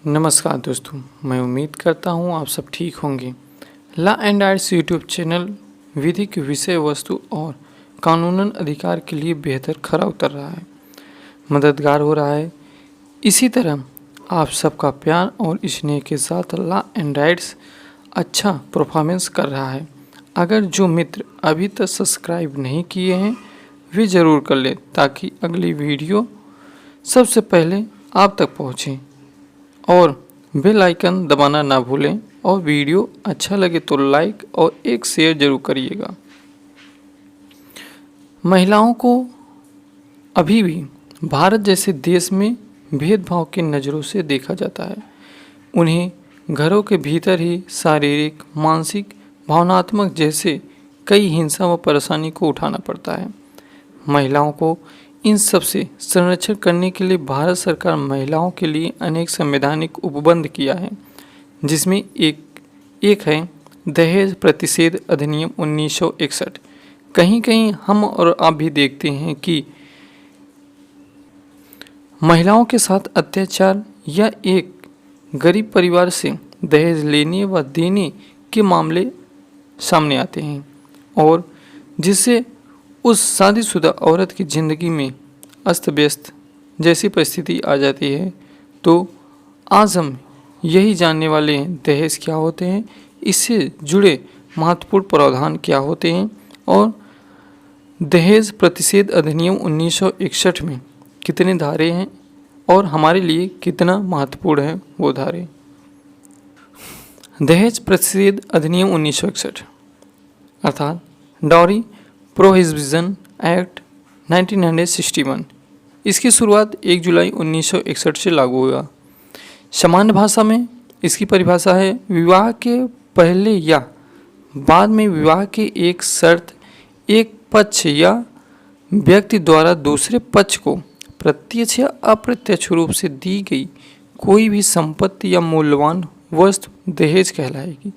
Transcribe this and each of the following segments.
नमस्कार दोस्तों, मैं उम्मीद करता हूँ आप सब ठीक होंगे। Law and arts YouTube channel विधिक विषय वस्तु और कानूनन अधिकार के लिए बेहतर खरा उतर रहा है, मददगार हो रहा है। इसी तरह आप सबका प्यार और स्नेह के साथ लॉ एंड राइट्स अच्छा परफॉर्मेंस कर रहा है। अगर जो मित्र अभी तक सब्सक्राइब नहीं किए हैं वे ज़रूर कर लें ताकि अगली वीडियो सबसे पहले आप तक पहुँचे और बेल आइकन दबाना ना भूलें और वीडियो अच्छा लगे तो लाइक और एक शेयर जरूर करिएगा। महिलाओं को अभी भी भारत जैसे देश में भेदभाव की नज़रों से देखा जाता है। उन्हें घरों के भीतर ही शारीरिक, मानसिक, भावनात्मक जैसे कई हिंसा व परेशानी को उठाना पड़ता है। महिलाओं को इन सब से संरक्षण करने के लिए भारत सरकार महिलाओं के लिए अनेक संवैधानिक उपबंध किया है, जिसमें एक है दहेज प्रतिषेध अधिनियम 1961। कहीं कहीं हम और आप भी देखते हैं कि महिलाओं के साथ अत्याचार या एक गरीब परिवार से दहेज लेने व देने के मामले सामने आते हैं और जिससे उस शादीशुदा औरत की ज़िंदगी में अस्त व्यस्त जैसी परिस्थिति आ जाती है। तो आज हम यही जानने वाले हैं दहेज क्या होते हैं, इससे जुड़े महत्वपूर्ण प्रावधान क्या होते हैं और दहेज प्रतिषेध अधिनियम 1961 में कितने धारे हैं और हमारे लिए कितना महत्वपूर्ण है वो धारे। दहेज प्रतिषेध अधिनियम 1961 अर्थात डाउरी प्रोहिबिशन एक्ट 1961। इसकी शुरुआत 1 जुलाई 1961 से लागू हुआ। सामान्य भाषा में इसकी परिभाषा है विवाह के पहले या बाद में विवाह की एक शर्त एक पक्ष या व्यक्ति द्वारा दूसरे पक्ष को प्रत्यक्ष या अप्रत्यक्ष रूप से दी गई कोई भी संपत्ति या मूल्यवान वस्तु दहेज कहलाएगी।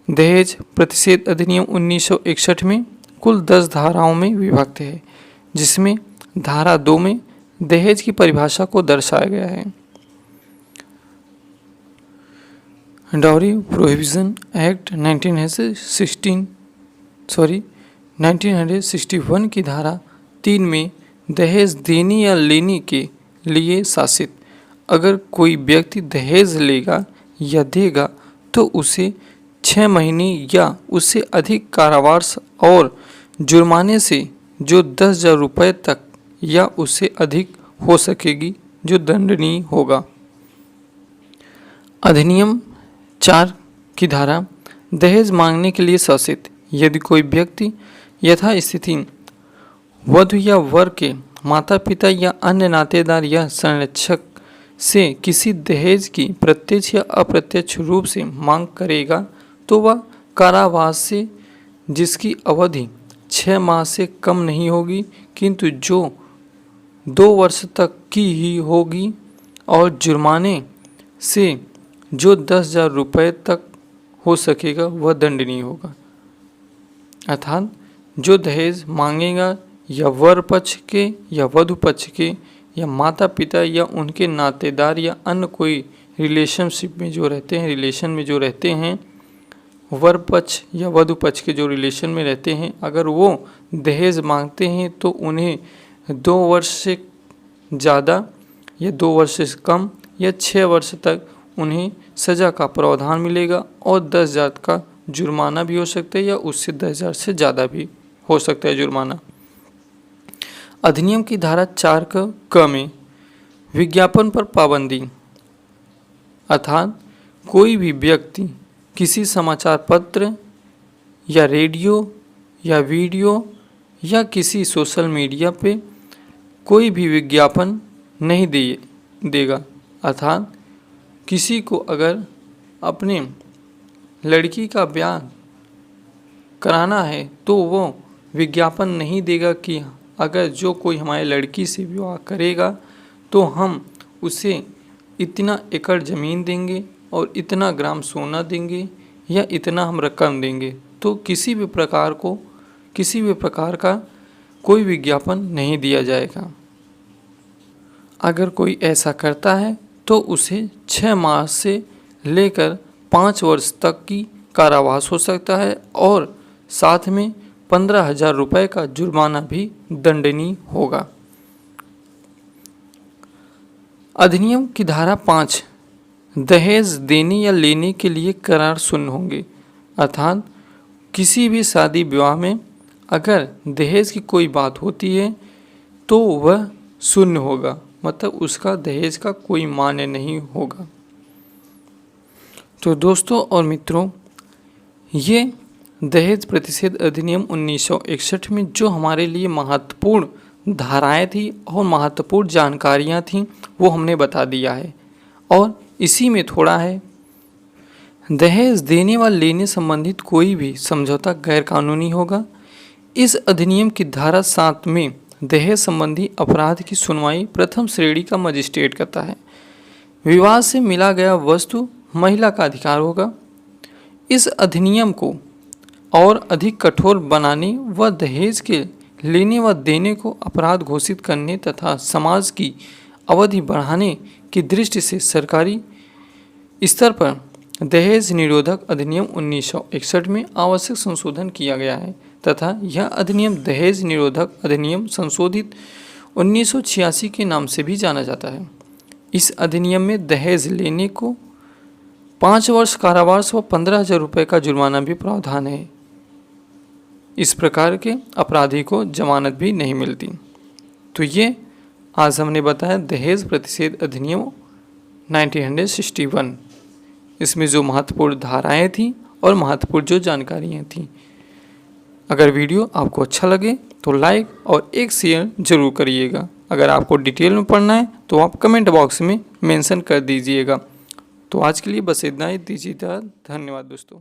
दहेज प्रतिषेध अधिनियम 1961 में कुल 10 धाराओं में विभक्त है, जिसमें धारा 2 में दहेज की परिभाषा को दर्शाया गया है। डाउरी प्रोहिबिशन एक्ट 1961 की धारा 3 में दहेज देने या लेने के लिए शासित अगर कोई व्यक्ति दहेज लेगा या देगा तो उसे 6 महीने या उससे अधिक कारावास और जुर्माने से जो 10,000 रुपये तक या उससे अधिक हो सकेगी जो दंडनीय होगा। अधिनियम 4 की धारा दहेज मांगने के लिए शासित यदि कोई व्यक्ति यथास्थिति वधू या वर के माता पिता या अन्य नातेदार या संरक्षक से किसी दहेज की प्रत्यक्ष या अप्रत्यक्ष रूप से मांग करेगा तो वह कारावास से जिसकी अवधि 6 माह से कम नहीं होगी किंतु जो 2 वर्ष तक की ही होगी और जुर्माने से जो 10,000 रुपये तक हो सकेगा वह दंडनीय होगा। अर्थात जो दहेज मांगेगा या वर पक्ष के या वधू पक्ष के या माता पिता या उनके नातेदार या अन्य कोई रिलेशन में जो रहते हैं वर पक्ष या वधू पक्ष के जो रिलेशन में रहते हैं, अगर वो दहेज मांगते हैं तो उन्हें 2 वर्ष से ज़्यादा या 2 वर्ष से कम या 6 वर्ष तक उन्हें सज़ा का प्रावधान मिलेगा और 10,000 का जुर्माना भी हो सकता है या उससे 10,000 से ज़्यादा भी हो सकता है जुर्माना। अधिनियम की धारा 4 क में विज्ञापन पर पाबंदी अर्थात कोई भी व्यक्ति किसी समाचार पत्र या रेडियो या वीडियो या किसी सोशल मीडिया पे कोई भी विज्ञापन नहीं देगा। अर्थात किसी को अगर अपने लड़की का ब्याह कराना है तो वो विज्ञापन नहीं देगा कि अगर जो कोई हमारे लड़की से विवाह करेगा तो हम उसे इतना एकड़ ज़मीन देंगे और इतना ग्राम सोना देंगे या इतना हम रकम देंगे। तो किसी भी प्रकार का कोई विज्ञापन नहीं दिया जाएगा। अगर कोई ऐसा करता है तो उसे 6 माह से लेकर 5 वर्ष तक की कारावास हो सकता है और साथ में 15,000 रुपये का जुर्माना भी दंडनीय होगा। अधिनियम की धारा 5 दहेज देने या लेने के लिए करार शून्य होंगे, अर्थात किसी भी शादी विवाह में अगर दहेज की कोई बात होती है तो वह शून्य होगा, मतलब उसका दहेज का कोई मान्य नहीं होगा। तो दोस्तों और मित्रों, ये दहेज प्रतिषेध अधिनियम 1961 में जो हमारे लिए महत्वपूर्ण धाराएं थी और महत्वपूर्ण जानकारियां थीं वो हमने बता दिया है। और इसी में थोड़ा है, दहेज देने व लेने संबंधित कोई भी समझौता गैर कानूनी होगा। इस अधिनियम की धारा 7 में दहेज संबंधी अपराध की सुनवाई प्रथम श्रेणी का मजिस्ट्रेट करता है। विवाद से मिला गया वस्तु महिला का अधिकार होगा। इस अधिनियम को और अधिक कठोर बनाने व दहेज के लेने व देने को अपराध घोषित करने तथा समाज की अवधि बढ़ाने की दृष्टि से सरकारी स्तर पर दहेज निरोधक अधिनियम 1961 में आवश्यक संशोधन किया गया है तथा यह अधिनियम दहेज निरोधक अधिनियम संशोधित 1986 के नाम से भी जाना जाता है। इस अधिनियम में दहेज लेने को 5 वर्ष कारावास व 15,000 रुपये का जुर्माना भी प्रावधान है। इस प्रकार के अपराधी को जमानत भी नहीं मिलती। तो ये आज हमने बताया दहेज प्रतिषेध अधिनियम 1961, इसमें जो महत्वपूर्ण धाराएं थीं और महत्वपूर्ण जो जानकारियां थीं। अगर वीडियो आपको अच्छा लगे तो लाइक और एक शेयर जरूर करिएगा। अगर आपको डिटेल में पढ़ना है तो आप कमेंट बॉक्स में मेंशन कर दीजिएगा। तो आज के लिए बस इतना ही, दीजिए धन्यवाद दोस्तों।